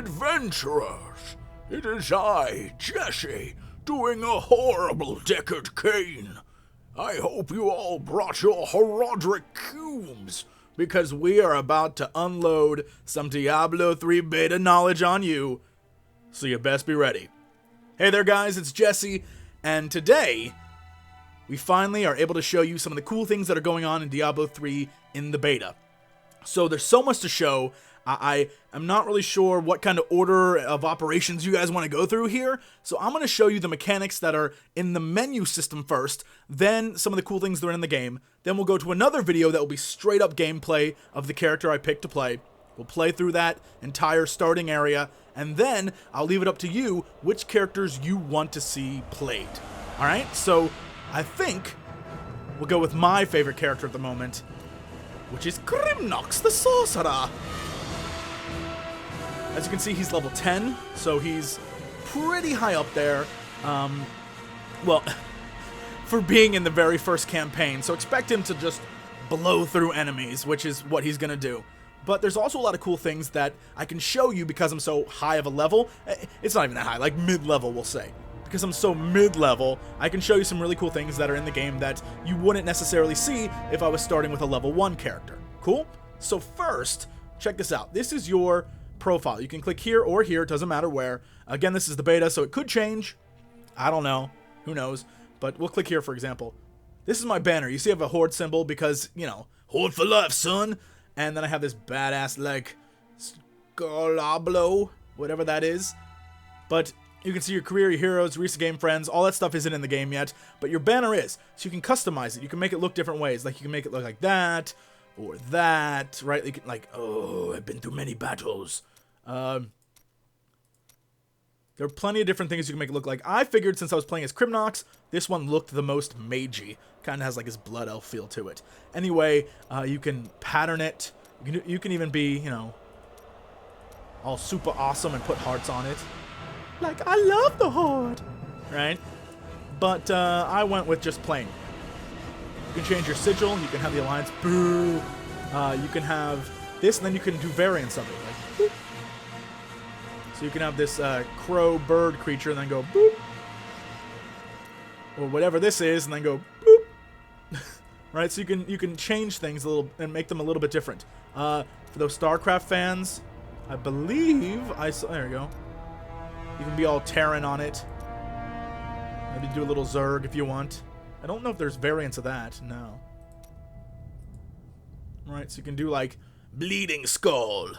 adventurers! It is I, Jesse, doing a horrible Deckard Cain. I hope you all brought your Horodric cubes, because we are about to unload some Diablo 3 beta knowledge on you, so you best be ready. Hey there guys, it's Jesse, and today, we finally are able to show you some of the cool things that are going on in Diablo 3 in the beta. So there's so much to show. I am not really sure what kind of order of operations you guys want to go through here, so I'm going to show you the mechanics that are in the menu system first, then some of the cool things that are in the game, then we'll go to another video that will be straight up gameplay of the character I picked to play. We'll play through that entire starting area, and then I'll leave it up to you which characters you want to see played. Alright, so I think we'll go with my favorite character at the moment, which is Grimnox the Sorcerer. As you can see, he's level 10, so he's pretty high up there, well, for being in the very first campaign, so expect him to just blow through enemies, which is what he's gonna do. But there's also a lot of cool things that I can show you because I'm so high of a level. It's not even that high, like mid-level, we'll say. Because I'm so mid-level, I can show you some really cool things that are in the game that you wouldn't necessarily see if I was starting with a level 1 character. Cool? So first, check this out. This is your profile. You can click here or here, it doesn't matter where. Again, this is the beta, so it could change. I don't know. Who knows? But we'll click here, for example. This is my banner. You see I have a horde symbol because, you know, horde for life, son. And then I have this badass, like, Scolablo, whatever that is. But you can see your career, your heroes, recent game friends, all that stuff isn't in the game yet, but your banner is. So you can customize it. You can make it look different ways. Like, you can make it look like that, or that, right? You can, like, oh, I've been through many battles. There are plenty of different things you can make it look like. I figured since I was playing as Grimnox, this one looked the most magey. Kind of has like his blood elf feel to it. Anyway, you can pattern it. You can even be, you know, all super awesome and put hearts on it. Like, I love the horde! Right? But I went with just plain. You can change your sigil. You can have the alliance. Boo! You can have this, and then you can do variants of it. Like, boop. So you can have this crow bird creature and then go boop. Or whatever this is and then go boop. Right? So you can change things a little and make them a little bit different. For those StarCraft fans, I believe I saw, there you go. You can be all Terran on it. Maybe do a little Zerg if you want. I don't know if there's variants of that. No. Right, so you can do like Bleeding Skull.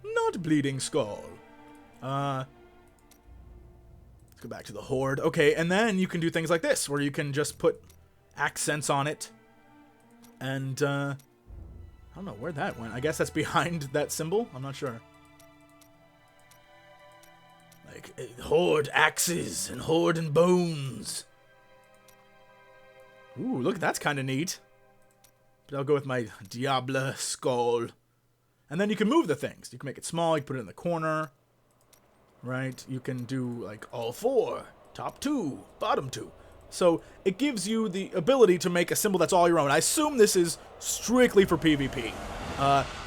Not Bleeding Skull. Let's go back to the horde. Okay, and then you can do things like this, where you can just put accents on it. And, I don't know where that went. I guess that's behind that symbol? I'm not sure. Like, horde axes and horde and bones. Ooh, look, that's kind of neat. But I'll go with my Diablo skull. And then you can move the things. You can make it small, you can put it in the corner. Right? You can do, like, all four. Top two. Bottom two. So, it gives you the ability to make a symbol that's all your own. I assume this is strictly for PvP.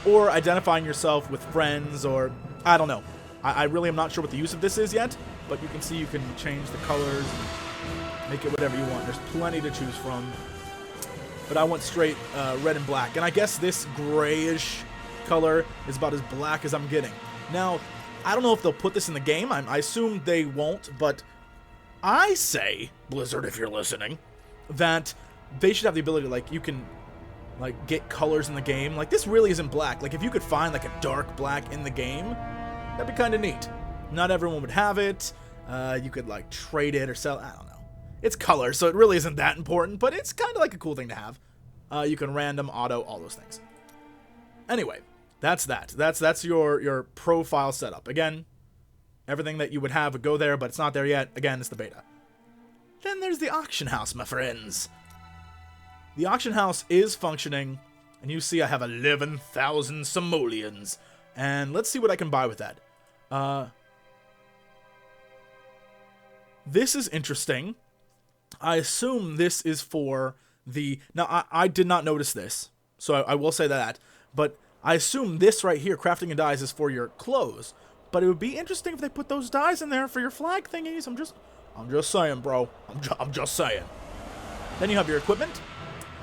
Or identifying yourself with friends, or... I don't know. I really am not sure what the use of this is yet. But you can see you can change the colors and make it whatever you want. There's plenty to choose from. But I went straight red and black. And I guess this grayish color is about as black as I'm getting. Now... I don't know if they'll put this in the game. I assume they won't, but I say, Blizzard, if you're listening, that they should have the ability to, like, you can, like, get colors in the game. Like, this really isn't black. Like, if you could find, like, a dark black in the game, that'd be kind of neat. Not everyone would have it. You could, like, trade it or sell it. I don't know. It's color, so it really isn't that important, but it's kind of like a cool thing to have. You can random, auto, all those things. Anyway. That's that. That's your profile setup. Again, everything that you would have would go there, but it's not there yet. Again, it's the beta. Then there's the auction house, my friends. The auction house is functioning, and you see I have 11,000 simoleons. And let's see what I can buy with that. This is interesting. I assume this is for the... Now, I did not notice this, so I will say that. But I assume this right here, crafting and dyes, is for your clothes. But it would be interesting if they put those dies in there for your flag thingies. I'm just saying, bro. I'm just saying. Then you have your equipment.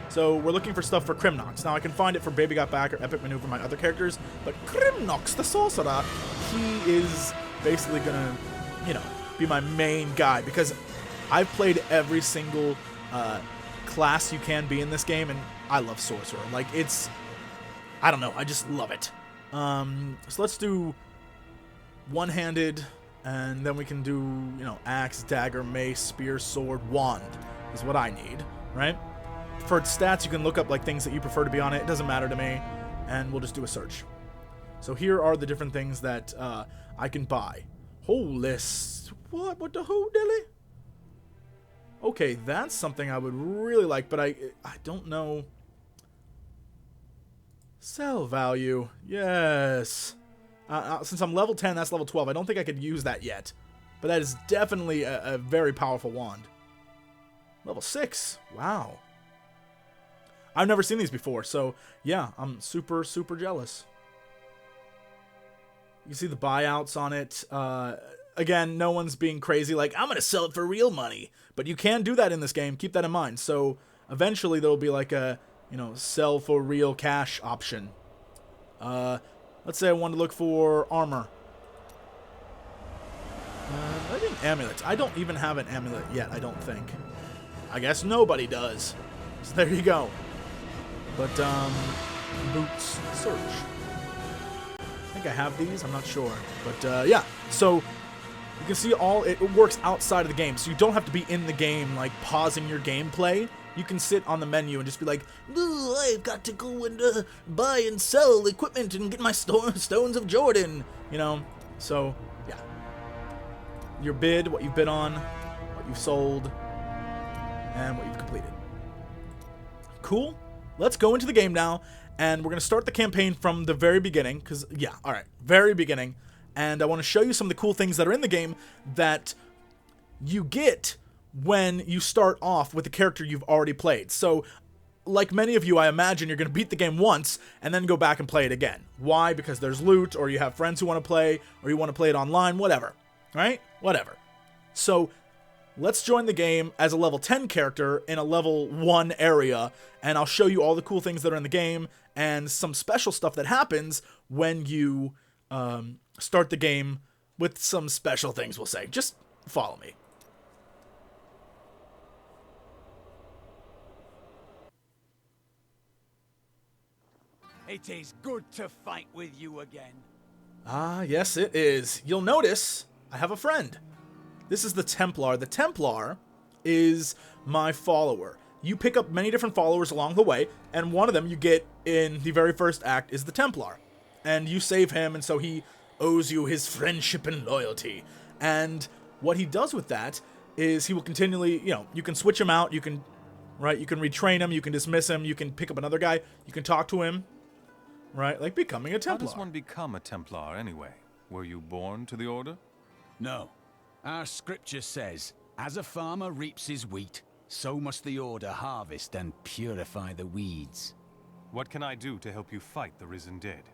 So we're looking for stuff for Crimnox. Now I can find it for Baby Got Back or Epic Maneuver, my other characters. But Crimnox, the sorcerer, he is basically gonna, you know, be my main guy because I've played every single class you can be in this game, and I love sorcerer. Like, it's, I don't know, I just love it. So let's do one-handed, and then we can do, you know, axe, dagger, mace, spear, sword, wand is what I need, right? For stats, you can look up like things that you prefer to be on it. It doesn't matter to me, and we'll just do a search. So here are the different things that I can buy. Holy, what the whole dilly? Okay, that's something I would really like, but I don't know. Sell value, yes. Since I'm level 10, that's level 12. I don't think I could use that yet, but that is definitely a very powerful wand. Level 6, wow. I've never seen these before, so yeah, I'm super, super jealous. You see the buyouts on it. Again, no one's being crazy like, I'm going to sell it for real money. But you can do that in this game. Keep that in mind. So eventually there will be like a, you know, sell for real cash option. Let's say I want to look for armor. Maybe an amulet. I don't even have an amulet yet, I don't think. I guess nobody does. So there you go. But, boots, search. I think I have these, I'm not sure. But, yeah, so you can see it works outside of the game. So you don't have to be in the game, like, pausing your gameplay. You can sit on the menu and just be like, ooh, I've got to go and buy and sell equipment and get my Stones of Jordan, you know? So, yeah. Your bid, what you've bid on, what you've sold, and what you've completed. Cool. Let's go into the game now, and we're going to start the campaign from the very beginning, because, yeah, alright, very beginning, and I want to show you some of the cool things that are in the game that you get when you start off with the character you've already played. So, like many of you, I imagine you're going to beat the game once, and then go back and play it again. Why? Because there's loot, or you have friends who want to play, or you want to play it online, whatever, right? Whatever. So, let's join the game as a level 10 character in a level 1 area, and I'll show you all the cool things that are in the game, and some special stuff that happens when you start the game with some special things, we'll say. Just follow me. It is good to fight with you again. Ah, yes it is. You'll notice I have a friend. This is the Templar. The Templar is my follower. You pick up many different followers along the way, and one of them you get in the very first act is the Templar. And you save him, and so he owes you his friendship and loyalty. And what he does with that is he will continually, you know, you can switch him out, you can retrain him, you can dismiss him, you can pick up another guy, you can talk to him, right? Like becoming a Templar. How does one become a Templar anyway? Were you born to the order? No. Our scripture says, as a farmer reaps his wheat, so must the order harvest and purify the weeds. What can I do to help you fight the risen dead?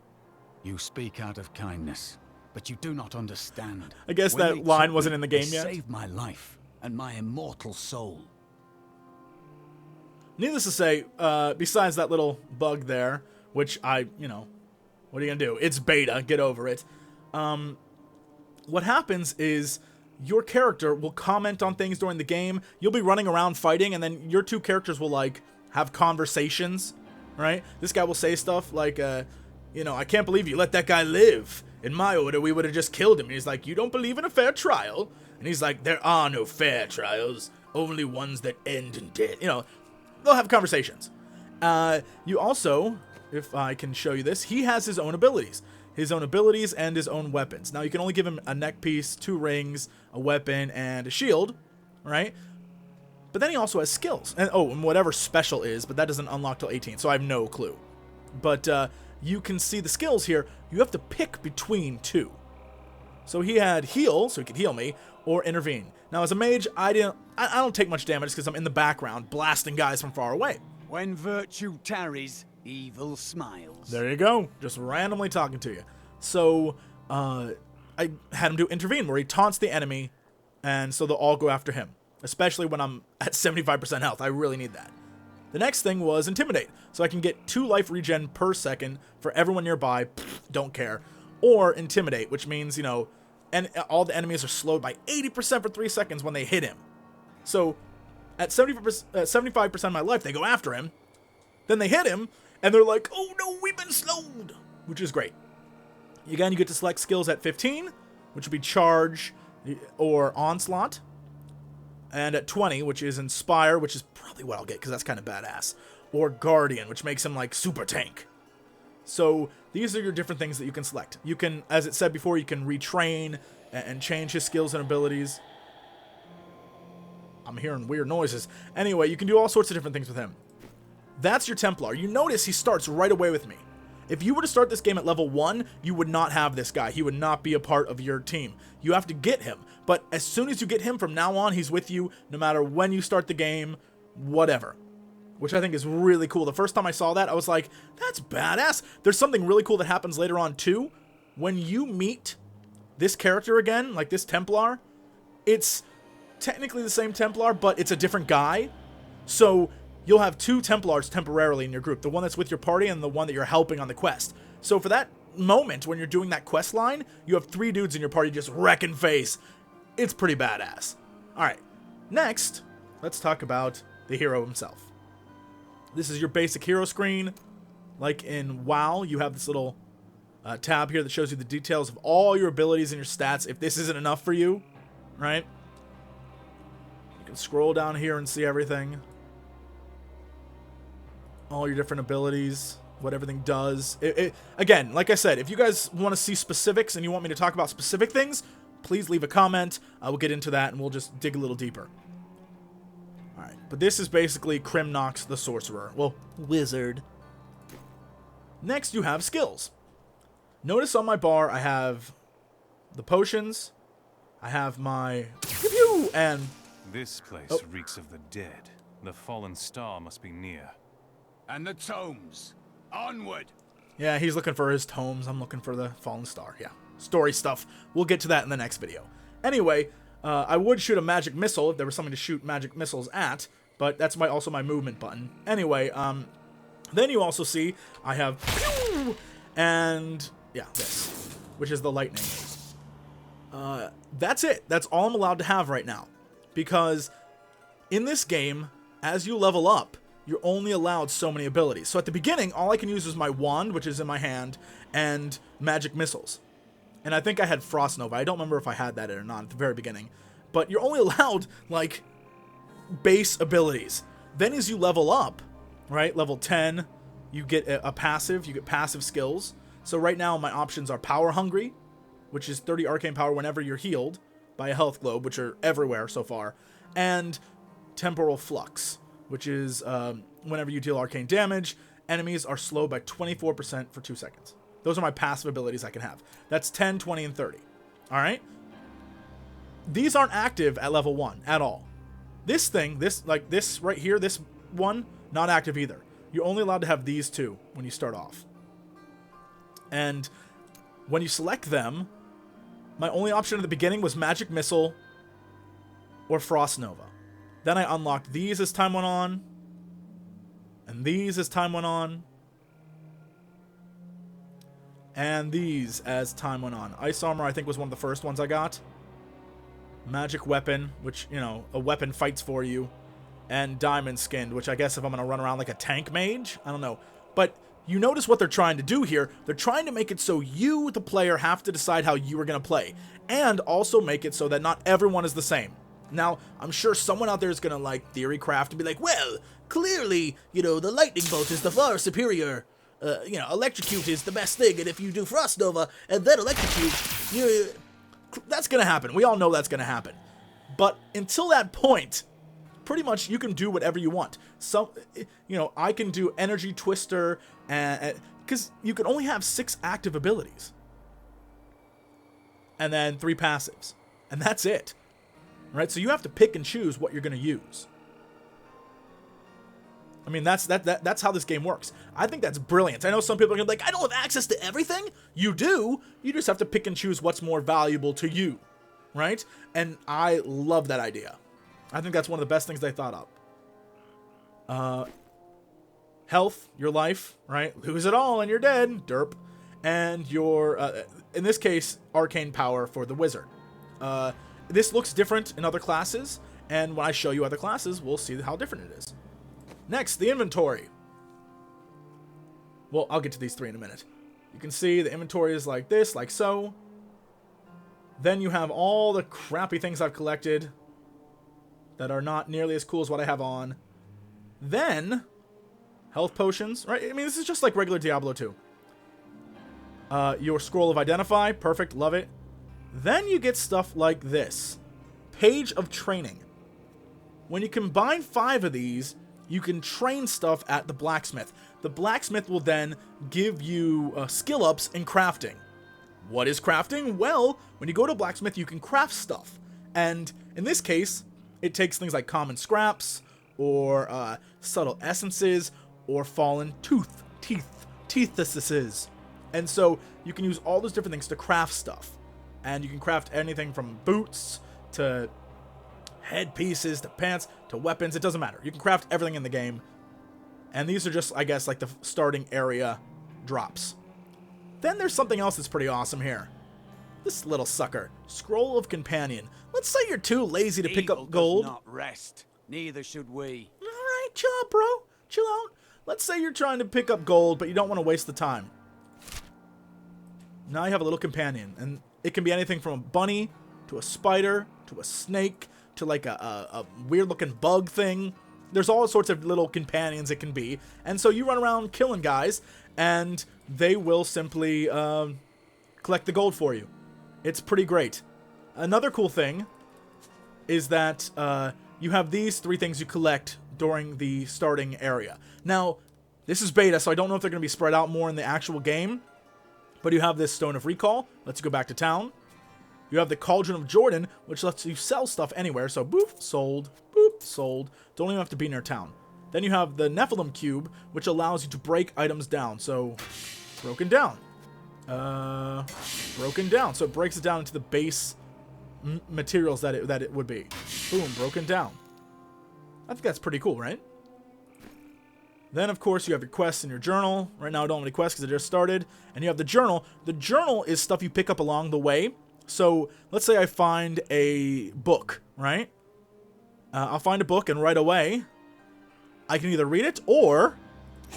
You speak out of kindness, but you do not understand. I guess When that they line took wasn't me, in the game they yet. saved my life and my immortal soul. Needless to say, besides that little bug there, which what are you gonna do? It's beta, get over it. What happens is your character will comment on things during the game. You'll be running around fighting, and then your two characters will, like, have conversations, right? This guy will say stuff like, I can't believe you let that guy live. In my order, we would have just killed him. And he's like, you don't believe in a fair trial? And he's like, there are no fair trials, only ones that end in death. You know, they'll have conversations. You also, if I can show you this, he has his own abilities. His own abilities and his own weapons. Now, you can only give him a neck piece, 2 rings, a weapon, and a shield, right? But then he also has skills. And whatever special is, but that doesn't unlock till 18, so I have no clue. But you can see the skills here. You have to pick between 2. So he had heal, so he could heal me, or intervene. Now, as a mage, I don't take much damage because I'm in the background blasting guys from far away. When virtue tarries, evil smiles. There you go. Just randomly talking to you. So, I had him do intervene, where he taunts the enemy, and so they'll all go after him. Especially when I'm at 75% health. I really need that. The next thing was intimidate. So I can get 2 life regen per second for everyone nearby. Don't care. Or intimidate, which means, you know, and all the enemies are slowed by 80% for 3 seconds when they hit him. So at 75% of my life, they go after him. Then they hit him, and they're like, oh no, we've been slowed, which is great. Again, you get to select skills at 15, which would be charge or onslaught. And at 20, which is inspire, which is probably what I'll get, because that's kind of badass. Or guardian, which makes him like super tank. So these are your different things that you can select. You can, as it said before, you can retrain and change his skills and abilities. I'm hearing weird noises. Anyway, you can do all sorts of different things with him. That's your Templar. You notice he starts right away with me. If you were to start this game at level 1, you would not have this guy. He would not be a part of your team. You have to get him. But as soon as you get him, from now on, he's with you no matter when you start the game, whatever. Which I think is really cool. The first time I saw that, I was like, that's badass. There's something really cool that happens later on, too. When you meet this character again, like this Templar, it's technically the same Templar, but it's a different guy. So you'll have 2 Templars temporarily in your group. The one that's with your party and the one that you're helping on the quest. So for that moment, when you're doing that quest line, you have 3 dudes in your party just wrecking face. It's pretty badass. Alright, next, let's talk about the hero himself. This is your basic hero screen. Like in WoW, you have this little tab here that shows you the details of all your abilities and your stats. If this isn't enough for you, right? You can scroll down here and see everything. All your different abilities, what everything does. Again, like I said, if you guys want to see specifics and you want me to talk about specific things, please leave a comment. I will get into that and we'll just dig a little deeper. Alright, but this is basically Crimnox the Sorcerer. Well, wizard. Next, you have skills. Notice on my bar, I have the potions. I have my... and... This place reeks of the dead. The fallen star must be near. And the tomes. Onward! Yeah, he's looking for his tomes. I'm looking for the fallen star. Yeah, story stuff. We'll get to that in the next video. Anyway, I would shoot a magic missile if there was something to shoot magic missiles at, but that's also my movement button. Anyway, then you also see I have and yeah, this, which is the lightning. That's it. That's all I'm allowed to have right now, because in this game, as you level up, you're only allowed so many abilities. So at the beginning, all I can use is my wand, which is in my hand, and magic missiles. And I think I had Frost Nova. I don't remember if I had that or not at the very beginning. But you're only allowed, like, base abilities. Then as you level up, right, level 10, you get a passive. You get passive skills. So right now, my options are Power Hungry, which is 30 arcane power whenever you're healed by a health globe, which are everywhere so far, and Temporal Flux, which is whenever you deal arcane damage, enemies are slowed by 24% for 2 seconds. Those are my passive abilities I can have. That's 10, 20, and 30. Alright? These aren't active at level 1 at all. This thing, this right here, this one, not active either. You're only allowed to have these 2 when you start off. And when you select them, my only option at the beginning was Magic Missile or Frost Nova. Then I unlocked these as time went on. And these as time went on. And these as time went on. Ice Armor, I think, was one of the first ones I got. Magic Weapon, which, you know, a weapon fights for you. And Diamond Skinned, which I guess if I'm going to run around like a tank mage, I don't know. But you notice what they're trying to do here. They're trying to make it so you, the player, have to decide how you are going to play. And also make it so that not everyone is the same. Now, I'm sure someone out there is going to, like, theory craft and be like, well, clearly, you know, the lightning bolt is the far superior. You know, electrocute is the best thing, and if you do Frost Nova and then electrocute, that's going to happen. We all know that's going to happen. But until that point, pretty much you can do whatever you want. So, you know, I can do Energy Twister, because you can only have 6 active abilities. And then 3 passives. And that's it. Right, so you have to pick and choose what you're going to use. I mean, that's how this game works. I think that's brilliant. I know some people are gonna be like, I don't have access to everything. You do. You just have to pick and choose what's more valuable to you, right? And I love that idea. I think that's one of the best things they thought up. Health, your life, right? Lose it all and you're dead, derp. And your, in this case, arcane power for the wizard. This looks different in other classes, and when I show you other classes, we'll see how different it is. Next, the inventory. Well, I'll get to these three in a minute. You can see the inventory is like this, like so. Then you have all the crappy things I've collected that are not nearly as cool as what I have on. Then, health potions, right? I mean, this is just like regular Diablo 2. Your scroll of identify, perfect, love it. Then you get stuff like this. Page of training. When you combine 5 of these, you can train stuff at the blacksmith. The blacksmith will then give you skill ups in crafting. What is crafting? Well, when you go to a blacksmith, you can craft stuff. And in this case, it takes things like common scraps, or subtle essences, or fallen teethuses. And so you can use all those different things to craft stuff. And you can craft anything from boots to headpieces to pants to weapons. It doesn't matter. You can craft everything in the game. And these are just, I guess, like the starting area drops. Then there's something else that's pretty awesome here. This little sucker. Scroll of Companion. Let's say you're too lazy to pick up gold. Does not rest. Neither should we. Alright, chill out, bro. Chill out. Let's say you're trying to pick up gold, but you don't want to waste the time. Now you have a little companion. And it can be anything from a bunny, to a spider, to a snake, to like a weird-looking bug thing. There's all sorts of little companions it can be. And so you run around killing guys, and they will simply collect the gold for you. It's pretty great. Another cool thing is that you have these 3 things you collect during the starting area. Now, this is beta, so I don't know if they're going to be spread out more in the actual game. But you have this Stone of Recall, lets you go back to town. You have the Cauldron of Jordan, which lets you sell stuff anywhere. So, boop, sold, boop, sold. Don't even have to be near town. Then you have the Nephilim Cube, which allows you to break items down. So, broken down. Broken down. So it breaks it down into the base materials that it would be. Boom, broken down. I think that's pretty cool, right? Then, of course, you have your quests in your journal. Right now, I don't have any quests because I just started. And you have the journal. The journal is stuff you pick up along the way. So, let's say I find a book, right? I'll find a book, and right away, I can either read it, or...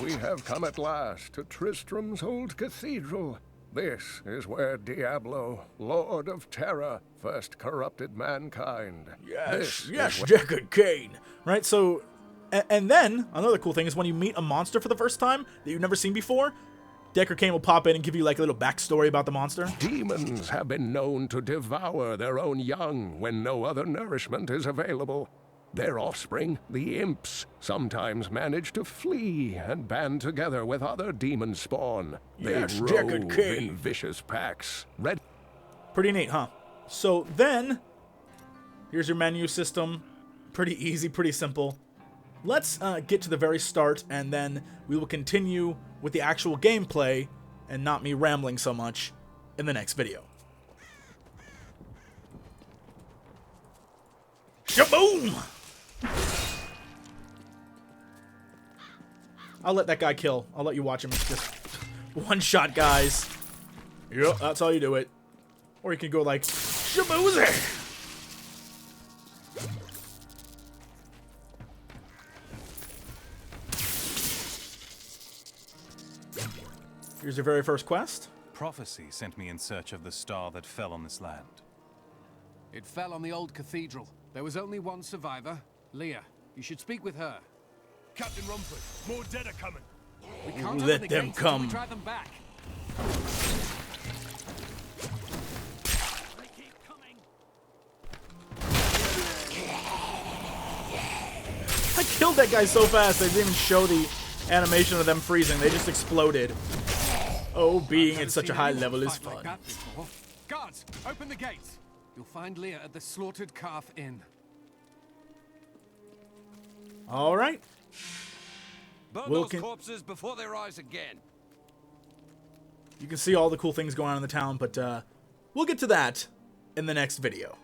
We have come at last to Tristram's old cathedral. This is where Diablo, Lord of Terror, first corrupted mankind. Yes, Deckard Cain. Right, so... And then, another cool thing is when you meet a monster for the first time that you've never seen before, Deckard Cain will pop in and give you like a little backstory about the monster. Demons have been known to devour their own young when no other nourishment is available. Their offspring, the imps, sometimes manage to flee and band together with other demon spawn. They rove in vicious packs. Pretty neat, huh? So then, here's your menu system. Pretty easy, pretty simple. Let's get to the very start, and then we will continue with the actual gameplay and not me rambling so much in the next video. Shaboom! I'll let that guy kill. I'll let you watch him just one-shot guys. Yep, that's how you do it. Or you can go like, Shaboozy! Here's your very first quest. Prophecy sent me in search of the star that fell on this land. It fell on the old cathedral. There was only one survivor, Leah. You should speak with her. Captain Rumford, more dead are coming. We can't Let open the them gates until come. we drive them back. They keep coming. I killed that guy so fast, they didn't even show the animation of them freezing. They just exploded. Oh, being at such a high level is fun. Like that before. Guards, open the gates. You'll find Leah at the Slaughtered Calf Inn. All right. Burn We'll those corpses before they rise again. You can see all the cool things going on in the town, but we'll get to that in the next video.